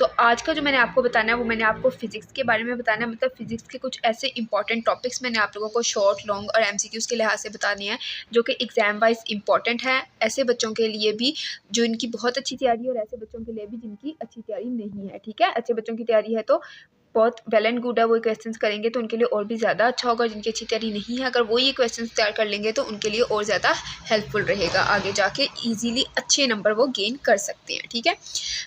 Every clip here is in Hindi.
तो आज का जो मैंने आपको बताना है वो मैंने आपको फ़िज़िक्स के बारे में बताना है, मतलब फ़िज़िक्स के कुछ ऐसे इंपॉर्टेंट टॉपिक्स मैंने आप लोगों को शॉर्ट, लॉन्ग और एमसीक्यूज़ के लिहाज से बताने हैं जो कि एग्ज़ाम वाइज इंपॉर्टेंट हैं, ऐसे बच्चों के लिए भी जो इनकी बहुत अच्छी तैयारी है और ऐसे बच्चों के लिए भी जिनकी अच्छी तैयारी नहीं है। ठीक है, अच्छे बच्चों की तैयारी है तो बहुत वेल एंड गुड है, वो क्वेश्चंस करेंगे तो उनके लिए और भी ज़्यादा अच्छा होगा। जिनकी अच्छी तैयारी नहीं है, अगर वो ये क्वेश्चंस तैयार कर लेंगे तो उनके लिए और ज़्यादा हेल्पफुल रहेगा, आगे जाके इजीली अच्छे नंबर वो गेन कर सकते हैं। ठीक है,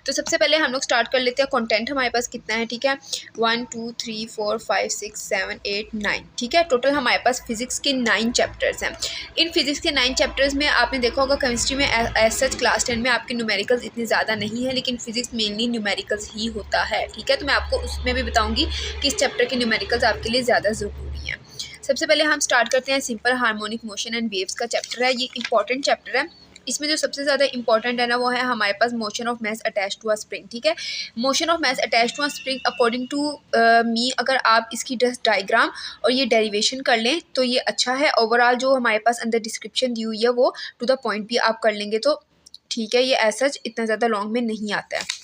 तो सबसे पहले हम लोग स्टार्ट कर लेते हैं। कंटेंट हमारे पास कितना है? ठीक है, 1 2 3 4 5 6 7 8 9। ठीक है, टोटल हमारे पास फिजिक्स के 9 चैप्टर्स हैं। इन फिजिक्स के 9 चैप्टर्स में आपने देखा होगा केमिस्ट्री में एज सच क्लास 10 में आपके न्यूमेरिकल्स इतने ज़्यादा नहीं है, लेकिन फिजिक्स मेनली न्यूमेरिकल्स ही होता है। ठीक है, तो मैं आपको उसमें भी बताऊंगी कि इस चैप्टर के न्यूमेरिकल्स आपके लिए ज़्यादा ज़रूरी हैं। सबसे पहले हम स्टार्ट करते हैं simple harmonic motion and waves का चैप्टर है। ये इंपॉर्टेंट चैप्टर है। इसमें जो सबसे ज़्यादा इंपॉर्टेंट है ना वो है हमारे पास motion of mass attach to a spring. ठीक है, motion of mass attach to a spring according to me, अगर आप इसकी जस्ट डायग्राम और ये डेरिवेशन कर लें तो ये अच्छा है। ओवरऑल जो हमारे पास अंदर डिस्क्रिप्शन दी हुई है वो टू द पॉइंट भी आप कर लेंगे तो ठीक है, ये ऐसा इतना ज़्यादा लॉन्ग में नहीं आता है।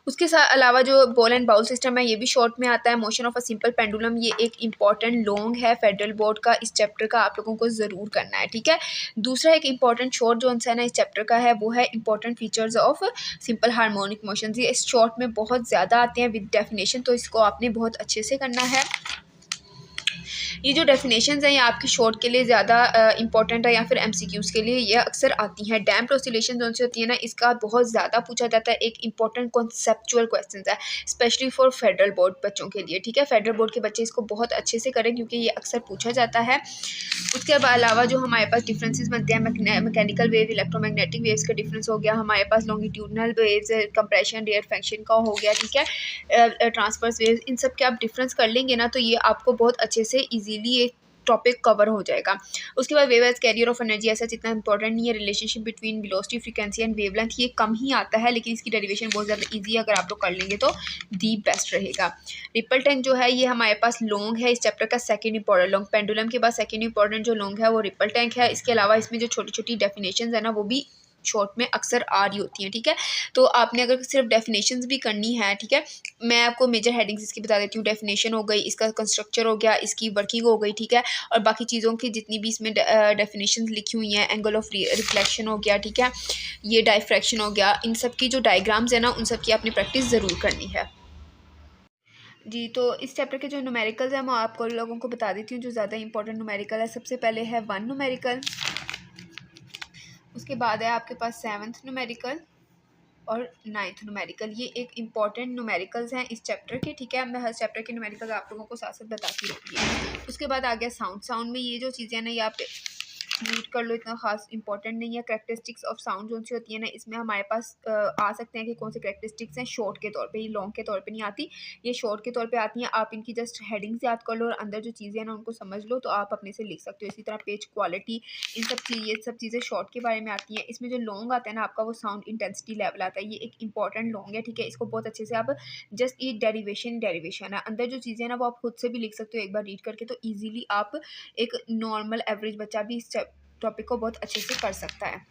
उसके साथ अलावा जो बॉल एंड बाउल सिस्टम है ये भी शॉर्ट में आता है। Motion of a simple pendulum ये एक इंपॉर्टेंट लॉन्ग है फेडरल बोर्ड का, इस चैप्टर का आप लोगों को ज़रूर करना है। ठीक है, दूसरा एक इंपॉर्टेंट शॉर्ट जो आंसर है इस चैप्टर का है वो है important features of simple harmonic motion. ये इस शॉर्ट में बहुत ज़्यादा आते हैं विद डेफिनेशन, तो इसको आपने बहुत अच्छे से करना है। ये जो डेफिनेशंस हैं ये आपकी शॉर्ट के लिए ज़्यादा इंपॉर्टेंट है या फिर एमसीक्यूज़ के लिए ये अक्सर आती हैं। डैम्प्ड ऑसिलेशन जो होती है ना, इसका बहुत ज़्यादा पूछा जाता है, एक इंपॉर्टेंट कॉन्सेप्चुअल क्वेश्चन है स्पेशली फॉर फेडरल बोर्ड बच्चों के लिए। ठीक है, फेडरल बोर्ड के बच्चे इसको बहुत अच्छे से करें क्योंकि ये अक्सर पूछा जाता है। उसके अलावा जो हमारे पास डिफरेंसेस बनते हैं मैकेनिकल वेव, इलेक्ट्रोमैग्नेटिक वेव्स का डिफरेंस हो गया, हमारे पास लॉन्गिट्यूडनल वेव्स, कंप्रेशन, रेयरफेक्शन का हो गया। ठीक है, ट्रांसवर्स वेव्स, इन सब के आप डिफरेंस कर लेंगे ना तो ये आपको बहुत अच्छे से इजीली ये टॉपिक कवर हो जाएगा। उसके बाद wave as carrier of energy ऐसा इतना इंपॉर्टेंट नहीं है। Relationship between velocity, frequency and wavelength ये कम ही आता है, लेकिन इसकी डेरिवेशन बहुत ज़्यादा इजी है, अगर आप लोग कर लेंगे तो दी बेस्ट रहेगा। रिपल टैंक जो है ये हमारे पास लॉन्ग है, इस चैप्टर का सेकंड इंपॉर्टेंट लॉन्ग। पेंडुलम के बाद सेकंड इंपॉर्टेंट जो लॉन्ग है वो रिपल टैंक है। इसके अलावा इसमें जो छोटी छोटी डेफिनेशन है ना वो भी शॉर्ट में अक्सर आ रही होती हैं। ठीक है, तो आपने अगर सिर्फ डेफिनेशंस भी करनी है, ठीक है, मैं आपको मेजर हेडिंग्स इसकी बता देती हूँ। डेफिनेशन हो गई, इसका कंस्ट्रक्चर हो गया, इसकी वर्किंग हो गई। ठीक है, और बाकी चीज़ों की जितनी भी इसमें डेफिनेशंस लिखी हुई हैं, एंगल ऑफ रिफ्लेक्शन हो गया, ठीक है, ये डायफ्रैक्शन हो गया, इन सब की जो डायग्राम्स है ना उन सब की आपने प्रैक्टिस ज़रूर करनी है जी। तो इस चैप्टर के जो न्यूमेरिकल्स हैं मैं आपको लोगों को बता देती हूँ जो ज़्यादा इंपॉर्टेंट न्यूमेरिकल है। सबसे पहले है 1 न्यूमेरिकल, उसके बाद है आपके पास 7th न्यूमेरिकल और 9th न्यूमेरिकल। ये एक इंपॉर्टेंट न्यूमेरिकल्स हैं इस चैप्टर के। ठीक है, मैं हर चैप्टर के न्यूमेरिकल्स आप लोगों को साथ साथ बताती रहती हूँ। उसके बाद आ गया साउंड। साउंड में ये जो चीज़ें ना ये आप रीड कर लो, इतना खास इंपॉर्टेंट नहीं है। करेक्टरिस्टिक्स ऑफ साउंड जो सी होती है ना इसमें हमारे पास आ सकते हैं कि कौन से करेक्टरिस्टिक्स हैं शॉर्ट के तौर पे, ये लॉन्ग के तौर पे नहीं आती, ये शॉर्ट के तौर पे आती हैं। आप इनकी जस्ट हेडिंग्स याद कर लो और अंदर जो चीज़ें हैं ना उनको समझ लो तो आप अपने से लिख सकते हो। इसी तरह पेज क्वालिटी, इन सब ये सब चीज़ें शॉर्ट के बारे में आती हैं। इसमें जो लॉन्ग आता है ना आपका वो साउंड इंटेंसिटी लेवल आता है, ये एक इंपॉर्टेंट लॉन्ग है। ठीक है, इसको बहुत अच्छे से आप जस्ट ये डेरिवेशन है, अंदर जो चीज़ें हैं ना वो आप खुद से भी लिख सकते हो एक बार रीड करके, तो ईजिली आप एक नॉर्मल एवरेज बच्चा भी इस टॉपिक को बहुत अच्छे से कर सकता है।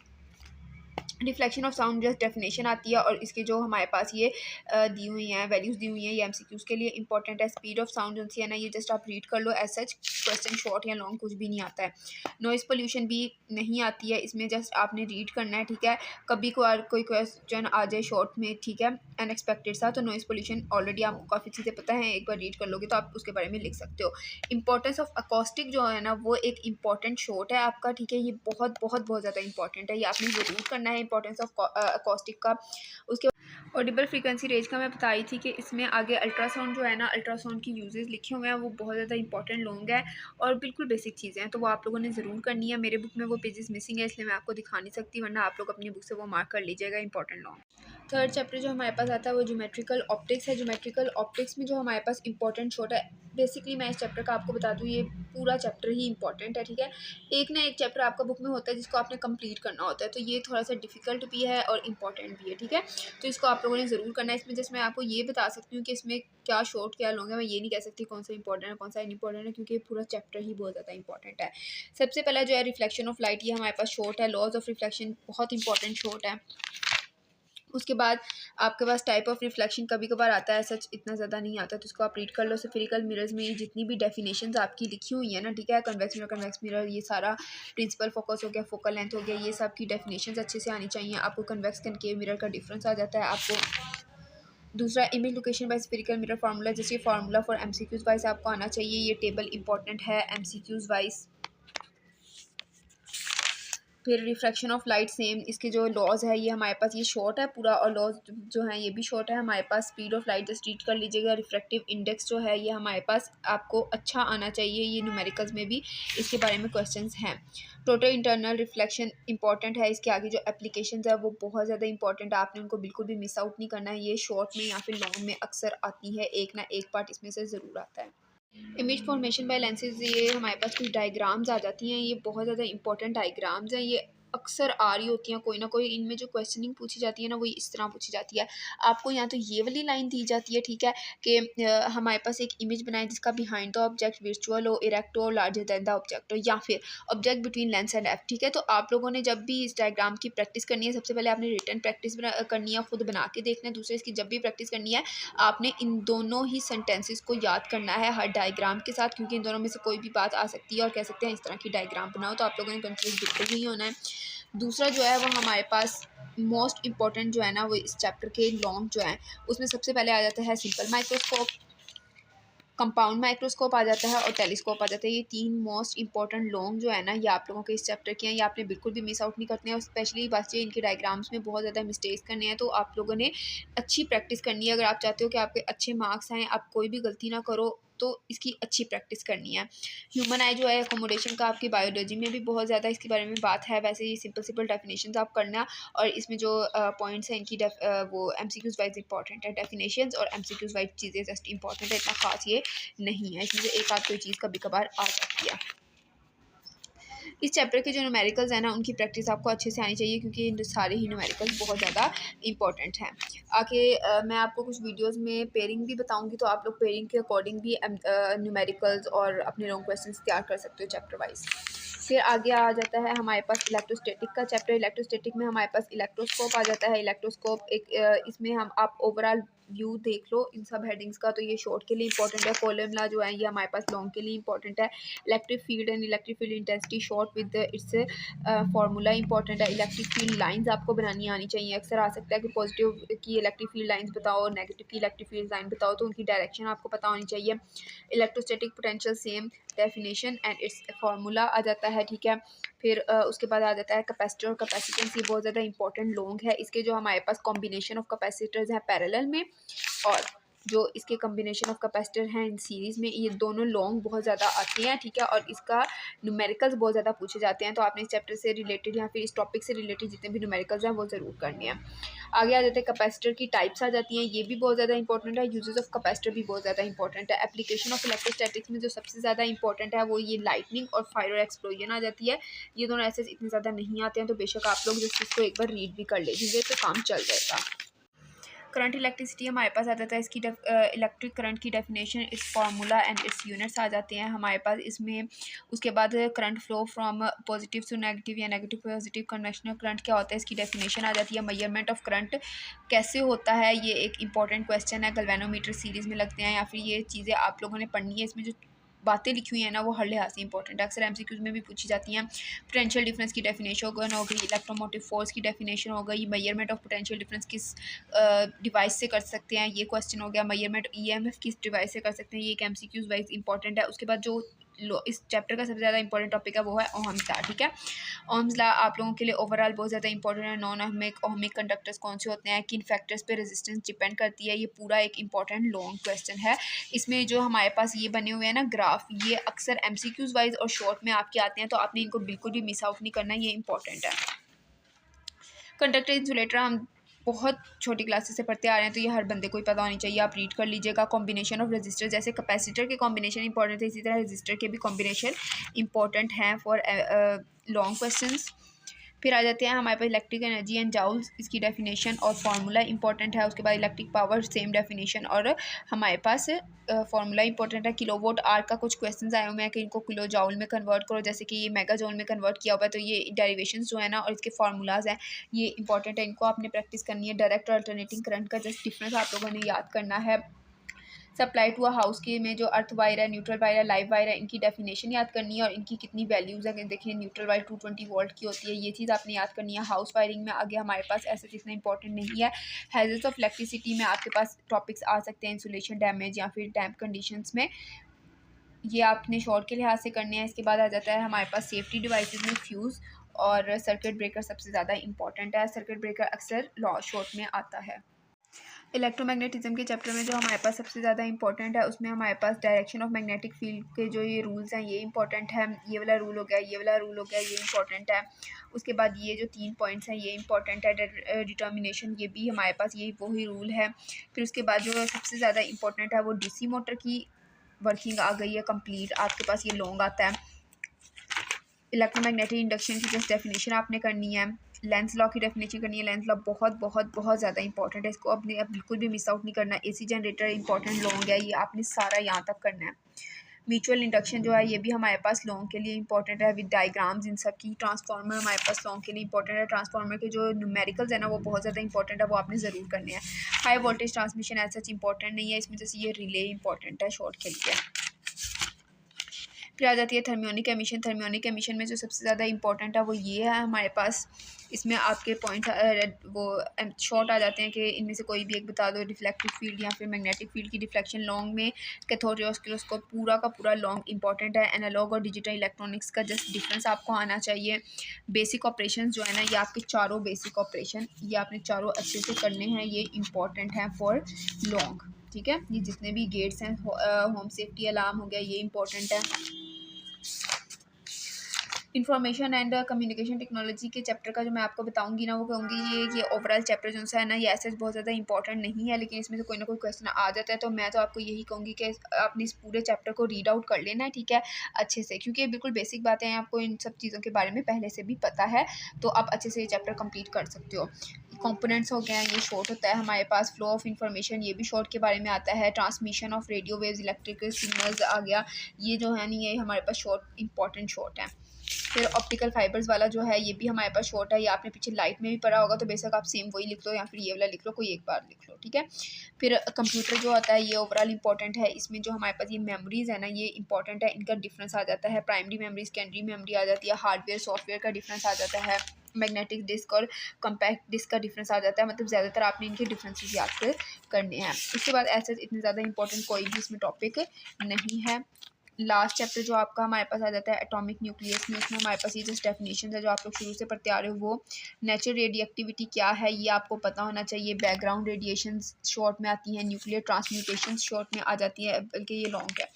Reflection of sound just definition आती है और इसके जो हमारे पास ये दी हुई हैं वैल्यूज़ दी हुई हैं ये एमसीक्यूज़ के लिए इंपॉर्टेंट है। स्पीड ऑफ साउंड जो है ना ये जस्ट आप रीड कर लो, एज सच क्वेश्चन शॉर्ट या लॉन्ग कुछ भी नहीं आता है। नॉइज़ पोल्यूशन भी नहीं आती है, इसमें जस्ट आपने रीड करना है। ठीक है, कभी कोई क्वेश्चन आ जाए शॉर्ट में, ठीक है, अनएक्सपेक्टेड सा, तो नॉइज़ पोल्यूशन ऑलरेडी आपको काफ़ी चीज़ें पता है, एक बार रीड कर लोगे तो आप उसके बारे में लिख सकते हो। इंपॉर्टेंस ऑफ अकॉस्टिक जो है ना वो एक इंपॉर्टेंट शॉर्ट है आपका। ठीक है, ये बहुत बहुत बहुत ज़्यादा इंपॉर्टेंट है, ये आपने ज़रूर करना है, इंपॉर्टेंस ऑफ अकॉस्टिक का। उसके ऑडिबल फ्रीक्वेंसी रेंज का मैं बताई थी कि इसमें आगे अल्ट्रासाउंड जो है ना अल्ट्रासाउंड की यूजेस लिखे हुए हैं वो बहुत ज़्यादा इंपॉर्टेंट लॉन्ग है और बिल्कुल बेसिक चीज़ें हैं, तो वो आप लोगों ने ज़रूर करनी है। मेरे बुक में वो पेजेस मिसिंग है इसलिए मैं आपको दिखा नहीं सकती, वरना आप लोग अपनी बुक से वो मार्क कर लीजिएगा इंपॉर्टेंट लॉन्ग। थर्ड चैप्टर जो हमारे पास आता है वो ज्योमेट्रिकल ऑप्टिक्स है। ज्योमेट्रिकल ऑप्टिक्स में जो हमारे पास इंपॉर्टेंट शॉर्ट है, बेसिकली मैं इस चैप्टर का आपको बता दूँ ये पूरा चैप्टर ही इंपॉर्टेंट है। ठीक है, एक ना एक चैप्टर आपका बुक में होता है जिसको आपने कंप्लीट करना होता है, तो ये थोड़ा सा डिफिकल्ट भी है और इंपॉर्टेंट भी है। ठीक है, तो इसको आप लोगों ने ज़रूर करना है। इसमें जैसे मैं आपको ये बता सकती हूँ कि इसमें क्या शॉर्ट क्या लॉन्ग है, मैं ये नहीं कह सकती कौन सा इंपॉर्टेंट है कौन सा इम्पॉर्टेंट है क्योंकि पूरा चैप्टर ही बहुत ज़्यादा इंपॉर्टेंट है। सबसे पहला जो है रिफ्लेक्शन ऑफ लाइट, ये हमारे पास शॉर्ट है। लॉज ऑफ रिफ्लेक्शन बहुत इंपॉर्टेंट शॉर्ट है। उसके बाद आपके पास टाइप ऑफ रिफ्लेक्शन कभी कभार आता है, सच इतना ज़्यादा नहीं आता, तो इसको आप रीड कर लो। स्फेरिकल मिरर्स में ये जितनी भी डेफिनेशंस आपकी लिखी हुई है ना, ठीक है, कन्वेक्स मिरर, ये सारा प्रिंसिपल फोकस हो गया, फोकल लेंथ हो गया, ये सब की डेफिनेशंस अच्छे से आनी चाहिए आपको। कन्वेक्स कनकेव मिरर का डिफरेंस आ जाता है आपको। दूसरा, image location bye spherical mirror formula, जैसे फार्मूला फॉर एमसीक्यूज वाइज आपको आना चाहिए। ये टेबल इंपॉर्टेंट है एमसीक्यूज वाइज। फिर रिफ्रैक्शन ऑफ लाइट सेम, इसके जो लॉज है ये हमारे पास ये शॉर्ट है पूरा, और लॉज जो है ये भी शॉर्ट है हमारे पास। Speed of light just read कर लीजिएगा। रिफ्रैक्टिव इंडेक्स जो है ये हमारे पास आपको अच्छा आना चाहिए, ये न्यूमेरिकल्स में भी इसके बारे में क्वेश्चंस हैं। टोटल इंटरनल रिफ्लेक्शन इंपॉर्टेंट है, इसके आगे जो एप्लीकेशन है वो बहुत ज़्यादा इंपॉर्टेंट है, आपने उनको बिल्कुल भी मिस आउट नहीं करना है। ये शॉर्ट में या फिर लॉन्ग में अक्सर आती है, एक ना एक पार्ट इसमें से ज़रूर आता है। इमेज फॉर्मेशन बाय लेंसेज, ये हमारे पास कुछ डायग्राम्स आ जाती हैं, ये बहुत ज़्यादा इंपॉर्टेंट डायग्राम्स हैं, ये अक्सर आ रही होती हैं कोई ना कोई। इनमें जो क्वेश्चनिंग पूछी जाती है ना वो इस तरह पूछी जाती है आपको, या तो ये वाली लाइन दी जाती है, ठीक है, कि हमारे पास एक इमेज बनाए जिसका बिहाइंड द ऑब्जेक्ट वर्चुअल हो, इरेक्ट हो, लार्जर दैन द ऑब्जेक्ट हो, या फिर object between lens and F, ठीक है। तो आप लोगों ने जब भी इस डायग्राम की प्रैक्टिस करनी है, सबसे पहले आपने रिटन प्रैक्टिस करनी है, खुद बना के देखना है। दूसरे, इसकी जब भी प्रैक्टिस करनी है आपने इन दोनों ही सेंटेंसेस को याद करना है हर डायग्राम के साथ, क्योंकि इन दोनों में से कोई भी बात आ सकती है और कह सकते हैं इस तरह की डायग्राम बनाओ, तो आप लोगों ने कंफ्यूज बिल्कुल नहीं होना है। दूसरा जो है वो हमारे पास मोस्ट इंपॉर्टेंट जो है ना, वो इस चैप्टर के लॉन्ग जो है उसमें सबसे पहले आ जाता है सिंपल माइक्रोस्कोप, कंपाउंड माइक्रोस्कोप आ जाता है और टेलीस्कोप आ जाता है। ये तीन मोस्ट इंपॉर्टेंट लॉन्ग जो है ना ये आप लोगों के इस चैप्टर के हैं, ये आपने बिल्कुल भी मिस आउट नहीं करते हैं। और स्पेशली बच्चे इनके डायग्राम्स में बहुत ज़्यादा मिस्टेक्स करने हैं, तो आप लोगों ने अच्छी प्रैक्टिस करनी है। अगर आप चाहते हो कि आपके अच्छे मार्क्स आएँ, आप कोई भी गलती ना करो, तो इसकी अच्छी प्रैक्टिस करनी है। ह्यूमन आई जो है अकोमोडेशन का आपकी बायोलॉजी में भी बहुत ज़्यादा इसके बारे में बात है। वैसे ये सिंपल सिंपल डेफिनेशंस आप करना, और इसमें जो पॉइंट्स हैं इनकी वो एमसीक्यूज वाइज इंपॉर्टेंट है। डेफिनेशंस और एमसीक्यूज वाइज चीज़ें जस्ट इंपॉर्टेंट है, इतना खास ये नहीं है, इसमें से एक आध कोई चीज़ कभी कभार आ जाती है। इस चैप्टर के जो न्यूमेरिकल्स हैं ना उनकी प्रैक्टिस आपको अच्छे से आनी चाहिए, क्योंकि इन सारे ही न्यूमेरिकल्स बहुत ज़्यादा इंपॉर्टेंट हैं। आगे मैं आपको कुछ वीडियोस में पेयरिंग भी बताऊंगी, तो आप लोग पेयरिंग के अकॉर्डिंग भी न्यूमेरिकल्स और अपने लॉन्ग क्वेश्चंस तैयार कर सकते हो चैप्टर वाइज। फिर आगे आ जाता है हमारे पास इलेक्ट्रोस्टैटिक का चैप्टर। इलेक्ट्रोस्टैटिक में हमारे पास इलेक्ट्रोस्कोप आ जाता है। इलेक्ट्रोस्कोप एक इसमें हम आप ओवरऑल व्यू देख लो इन सब हेडिंग्स का, तो ये शॉर्ट के लिए इंपॉर्टेंट है। फॉर्मूला जो है ये हमारे पास लॉन्ग के लिए इंपॉर्टेंट है। Electric field and electric field intensity short with its formula important है। इलेक्ट्रिक फील्ड लाइंस आपको बनानी आनी चाहिए। अक्सर आ सकता है कि पॉजिटिव की इलेक्ट्रिक फील्ड लाइंस बताओ, नेगेटिव की इलेक्ट्रिक फील्ड लाइन बताओ, तो उनकी डायरेक्शन आपको पता होनी चाहिए। Electrostatic potential same definition and its formula आ जाता है, ठीक है। फिर उसके बाद आ जाता है कैपेसिटर और कैपेसिटेंस, ये बहुत ज़्यादा इंपॉर्टेंट लॉन्ग है। इसके जो हमारे पास कॉम्बिनेशन ऑफ कैपेसिटर्स हैं पैरेलल में, और जो इसके कॉम्बिनेशन ऑफ कैपेसिटर हैं इन सीरीज़ में, ये दोनों लॉन्ग बहुत ज़्यादा आते हैं, ठीक है। और इसका न्यूमेरिकल्स बहुत ज़्यादा पूछे जाते हैं, तो आपने इस चैप्टर से रिलेटेड या फिर इस टॉपिक से रिलेटेड जितने भी न्यूमेरिकल्स हैं वो ज़रूर करने हैं। आगे आ जाते हैं कैपेसिटर की टाइप्स आ जाती हैं, ये भी बहुत ज़्यादा इंपॉर्टेंट है। यूजेस ऑफ कैपेसिटर भी बहुत ज़्यादा इंपॉर्टेंट है। एप्लीकेशन ऑफ इलेक्ट्रोस्टैटिक्स में जो सबसे ज़्यादा इंपॉर्टेंट है वो ये लाइटनिंग और फायर और एक्सप्लोजन आ जाती है। ये दोनों ऐसे इतने ज़्यादा नहीं आते हैं, तो बेशक आप लोग जिस चीज़ को एक बार रीड भी कर लीजिए तो काम चल जाएगा। करंट इलेक्ट्रिसिटी हमारे पास आ जाता है, इसकी इलेक्ट्रिक करंट की डेफिनेशन, इस फार्मूला एंड इट्स यूनिट्स आ जाते हैं हमारे पास इसमें। उसके बाद current flow from positive to negative या negative to positive, conventional current क्या होता है इसकी डेफिनेशन आ जाती है। मेजरमेंट ऑफ करंट कैसे होता है, ये एक इंपॉर्टेंट क्वेश्चन है, गैल्वेनोमीटर सीरीज़ में लगते हैं, या फिर ये चीज़ें आप लोगों ने पढ़नी है। इसमें जो बातें लिखी हुई हैं ना वो हर लिहाज से इंपॉर्टेंट है, अक्सर एमसीक्यूज में भी पूछी जाती हैं। पोटेंशियल डिफरेंस की डेफिनेशन हो गई, इलेक्ट्रोमोटिव फोर्स की डेफिनेशन हो गई, मेजरमेंट ऑफ पोटेंशियल डिफरेंस किस डिवाइस से कर सकते हैं, ये क्वेश्चन हो गया। मेजरमेंट ईएमएफ किस डिवाइस से कर सकते हैं, ये एक एमसीक्यूज वाइज इंपॉर्टेंट है। उसके बाद जो इस चैप्टर का सबसे ज़्यादा इंपॉर्टेंट टॉपिक है वो है ओहम्स लॉ, ठीक है। ओहम्स लॉ आप लोगों के लिए ओवरऑल बहुत ज़्यादा इंपॉर्टेंट है। नॉन ओहमिक कंडक्टर्स कौन से होते हैं, किन फैक्टर्स पे रेजिस्टेंस डिपेंड करती है, ये पूरा एक इंपॉर्टेंट लॉन्ग क्वेश्चन है। इसमें जो हमारे पास ये बने हुए हैं ना ग्राफ, ये अक्सर एमसीक्यूज वाइज और शॉर्ट में आपके आते हैं, तो आपने इनको बिल्कुल भी मिस आउट नहीं करना, ये इंपॉर्टेंट है। कंडक्टर इंसुलेटर हम बहुत छोटी क्लासेस से पढ़ते आ रहे हैं, तो ये हर बंदे को ही पता होनी चाहिए, आप रीड कर लीजिएगा। कॉम्बिनेशन ऑफ रेजिस्टर, जैसे कैपेसिटर के कॉम्बिनेशन इंपॉर्टेंट है, इसी तरह रेजिस्टर के भी कॉम्बिनेशन इंपॉर्टेंट हैं फॉर लॉन्ग क्वेश्चंस। फिर आ जाते हैं हमारे पास इलेक्ट्रिक एनर्जी एंड जाउल्स, इसकी डेफिनेशन और फार्मूला इंपॉर्टेंट है। उसके बाद इलेक्ट्रिक पावर सेम डेफिनेशन और हमारे पास फार्मूला इंपॉर्टेंट है। किलोवाट आवर का कुछ क्वेश्चंस आए हुए हैं कि इनको किलो जाउल में कन्वर्ट करो, जैसे कि ये मेगा जाउल में कन्वर्ट किया हुआ है, तो ये डेरिवेशंस जो है ना और इसके फार्मूलाज हैं ये इंपॉर्टेंट है, इनको आपने प्रैक्टिस करनी है। डायरेक्ट और अल्टरनेटिंग करंट का जस्ट डिफरेंस आप लोगों ने याद करना है। सप्लाई टू अ हाउस के में जो अर्थ वायर है, न्यूट्रल वायर है, लाइव वायर है, इनकी डेफिनेशन याद करनी है और इनकी कितनी वैल्यूज़ है। देखिए न्यूट्रल वायर 220 वोल्ट की होती है, ये चीज़ आपने याद करनी है। हाउस वायरिंग में आगे हमारे पास ऐसा इतना इंपॉर्टेंट नहीं है। हैजर्ड्स ऑफ इलेक्ट्रिसिटी में आपके पास टॉपिक्स आ सकते हैं, इंसुलेशन डैमेज या फिर डैम्प कंडीशंस में, ये आपने शॉर्ट के लिहाज से करने हैं। इसके बाद आ जाता है हमारे पास सेफ्टी डिवाइसेस में फ्यूज़ और सर्किट ब्रेकर सबसे ज़्यादा इंपॉर्टेंट है। सर्किट ब्रेकर अक्सर लॉ शॉर्ट में आता है। इलेक्ट्रोमैग्नेटिज्म के चैप्टर में जो हमारे पास सबसे ज़्यादा इंपॉर्टेंट है उसमें हमारे पास डायरेक्शन ऑफ मैग्नेटिक फील्ड के जो ये रूल्स हैं ये इंपॉर्टेंट है। ये वाला रूल हो गया, ये वाला रूल हो गया, ये इंपॉर्टेंट है। उसके बाद ये जो 3 पॉइंट्स हैं ये इंपॉर्टेंट है। डिटर्मिनेशन ये भी हमारे पास ये वही रूल है। फिर उसके बाद जो सबसे ज़्यादा इंपॉर्टेंट है वो डीसी मोटर की वर्किंग आ गई है कंप्लीट, आपके पास ये लॉन्ग आता है। इलेक्ट्रोमैग्नेटिक इंडक्शन की जस्ट डेफिनेशन आपने करनी है। लेंस लॉ की डेफिनेशन करनी है। लेंस लॉ बहुत बहुत बहुत ज़्यादा इंपॉर्टेंट है, इसको अपने अब बिल्कुल भी मिस आउट नहीं करना। एसी जनरेटर इंपॉर्टेंट लॉन्ग है, ये आपने सारा यहाँ तक करना है। म्यूचुअल इंडक्शन जो है ये भी हमारे पास लॉन्ग के लिए इंपॉर्टेंट है विद डायग्राम्स इन सब की। ट्रांसफार्मर हमारे पास लॉन्ग के लिए इंपॉर्टेंट है। ट्रांसफार्मर के जो न्यूमेरिकल्स है ना वो बहुत ज़्यादा इंपॉर्टेंट है, वो आपने ज़रूर करने हैं। हाई वोल्टेज ट्रांसमिशन ऐसा इंपॉर्टेंट नहीं है इसमें, जैसे ये रिले इंपॉर्टेंट है शॉर्ट के लिए। फिर आ जाती है थर्मियोनिक एमिशन। थर्मियोनिक एमिशन में जो सबसे ज़्यादा इंपॉर्टेंट है वो ये है हमारे पास, इसमें आपके पॉइंट वो शॉर्ट आ जाते हैं कि इनमें से कोई भी एक बता दो। रिफ्लेक्टिव फील्ड या फिर मैग्नेटिक फील्ड की डिफ्लेक्शन लॉन्ग में। कैथोड रे ऑसिलोस्कोप पूरा का पूरा लॉन्ग इंपॉर्टेंट है। एनालॉग और डिजिटल इलेक्ट्रॉनिक्स का जस्ट डिफरेंस आपको आना चाहिए। बेसिक ऑपरेशन जो है ना ये आपके चारों बेसिक ऑपरेशन ये आपने चारों अच्छे से करने हैं, ये इंपॉर्टेंट हैं फॉर लॉन्ग। ठीक है, ये जितने भी गेट्स हैं, होम सेफ्टी अलार्म हो गया, ये इंपॉर्टेंट है। इंफॉर्मेशन एंड कम्युनिकेशन टेक्नोलॉजी के चैप्टर का जो मैं आपको बताऊंगी ना वो कहूँगी ये ओवरऑल चैप्टर जो है ना ये ऐसे बहुत ज़्यादा इंपॉर्टेंट नहीं है, लेकिन इसमें से कोई ना कोई क्वेश्चन आ जाता है, तो मैं तो आपको यही कहूँगी कि आपने इस पूरे चैप्टर को रीड आउट कर लेना है, ठीक है, अच्छे से, क्योंकि ये बिल्कुल बेसिक बातें हैं, आपको इन सब चीज़ों के बारे में पहले से भी पता है, तो आप अच्छे से ये चैप्टर कंप्लीट कर सकते हो। कंपोनेंट्स हो गए हैं, ये शॉर्ट होता है हमारे पास। फ्लो ऑफ इंफॉर्मेशन ये भी शॉर्ट के बारे में आता है। Transmission of radio waves, electrical signals आ गया, ये जो है नहीं ये हमारे पास शॉर्ट इंपॉर्टेंट शॉर्ट है। फिर ऑप्टिकल फाइबर्स वाला जो है ये भी हमारे पास शॉर्ट है, ये आपने पीछे लाइट में भी पढ़ा होगा, तो बेशक आप सेम वही लिख लो या फिर ये वाला लिख लो, कोई एक बार लिख लो, ठीक है। फिर कंप्यूटर जो होता है ये ओवरऑल इंपॉर्टेंट है, इसमें जो हमारे पास ये मेमोरीज है ना ये इंपॉर्टेंट है, इनका डिफरेंस आ जाता है। प्राइमरी मेमोरी, सेकेंडरी मेमोरी आ जाती है। हार्डवेयर सॉफ्टवेयर का डिफरेंस आ जाता है। मैग्नेटिक डिस्क और कम्पैक्ट डिस्क का डिफरेंस आ जाता है, मतलब ज़्यादातर आपने इनके डिफरेंसेस याद करने हैं। उसके बाद ऐसे इतने ज़्यादा इंपॉर्टेंट कोई भी इसमें टॉपिक नहीं है। लास्ट चैप्टर जो आपका हमारे पास आ जाता है एटॉमिक न्यूक्लियस में, उसमें हमारे पास ये जस्ट डेफिनेशन है जो आप लोग शुरू से पढ़ते आ रहे हो। वो नेचुरल रेडिएक्टिविटी क्या है ये आपको पता होना चाहिए। बैकग्राउंड रेडिएशन शॉर्ट में आती हैं। न्यूक्लियर ट्रांसम्यूटेशन शॉर्ट में आ जाती है, बल्कि ये लॉन्ग है।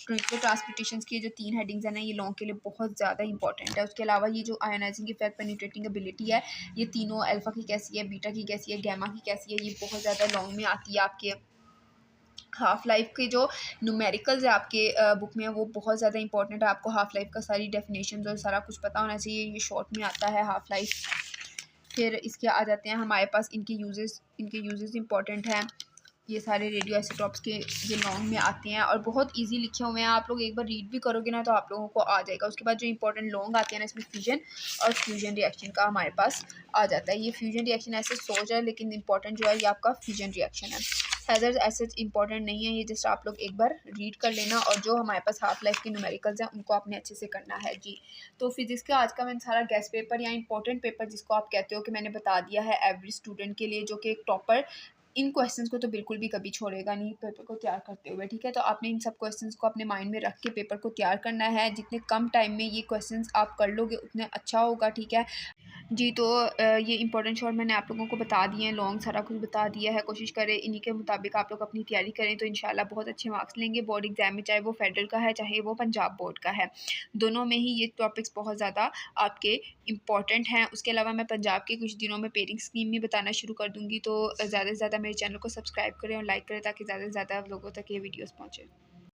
न्यूक्लियर ट्रांसम्यूटेशन की जो 3 हेडिंग्स है ना ये लॉन्ग के लिए बहुत ज़्यादा इंपॉर्टेंट है। उसके अलावा ये जो आयोनाइजिंग इफेक्ट, पेनिट्रेटिंग एबिलिटी है, ये तीनों अल्फा की कैसी है, बीटा की कैसी है, गैमा की कैसी है, ये बहुत ज़्यादा लॉन्ग में आती है। आपके हाफ़ लाइफ के जो न्यूमेरिकल्स है आपके बुक में वो बहुत ज़्यादा इंपॉर्टेंट है। आपको हाफ़ लाइफ का सारी डेफिनेशन और सारा कुछ पता होना चाहिए, ये शॉर्ट में आता है हाफ़ लाइफ। फिर इसके आ जाते हैं हमारे पास इनके यूजेस इंपॉर्टेंट हैं। ये सारे रेडियो आइसोटॉप्स के ये लॉन्ग में आते हैं और बहुत इजी लिखे हुए हैं, आप लोग एक बार रीड भी करोगे ना तो आप लोगों को आ जाएगा। उसके बाद जो इंपॉर्टेंट लॉन्ग आते हैं ना इसमें फ्यूजन और फ्यूजन रिएक्शन का हमारे पास आ जाता है। ये फ्यूजन रिएक्शन ऐसे सोच है, लेकिन इंपॉर्टेंट जो है ये आपका फ्यूजन रिएक्शन है। हैज़र्ड्स ऐसे इंपॉर्टेंट नहीं है, ये जस्ट आप लोग एक बार रीड कर लेना, और जो हमारे पास हाफ लाइफ के न्यूमेरिकल्स हैं उनको आपने अच्छे से करना है जी। तो फिजिक्स का आज का मैंने सारा गेस्ट पेपर या इंपॉर्टेंट पेपर जिसको आप कहते हो कि मैंने बता दिया है एवरेज स्टूडेंट के लिए, जो कि एक टॉपर इन क्वेश्चंस को तो बिल्कुल भी कभी छोड़ेगा नहीं पेपर को तैयार करते हुए, ठीक है। तो आपने इन सब क्वेश्चंस को अपने माइंड में रख के पेपर को तैयार करना है। जितने कम टाइम में ये क्वेश्चंस आप कर लोगे उतने अच्छा होगा, ठीक है जी। तो ये इंपॉर्टेंट शॉर्ट मैंने आप लोगों को बता दिए हैं, लॉन्ग सारा कुछ बता दिया है। कोशिश करें इन्हीं के मुताबिक आप लोग अपनी तैयारी करें तो इंशाल्लाह बहुत अच्छे मार्क्स लेंगे बोर्ड एग्जाम में, चाहे वो फेडरल का है चाहे वो पंजाब बोर्ड का है, दोनों में ही ये टॉपिक्स बहुत ज़्यादा आपके इंपॉर्टेंट हैं। उसके अलावा मैं पंजाब के कुछ दिनों में पेयरिंग स्कीम भी बताना शुरू कर दूँगी, तो ज़्यादा से ज़्यादा मेरे चैनल को सब्सक्राइब करें और लाइक करें ताकि ज़्यादा से ज़्यादा लोगों तक ये वीडियोज़ पहुँचे।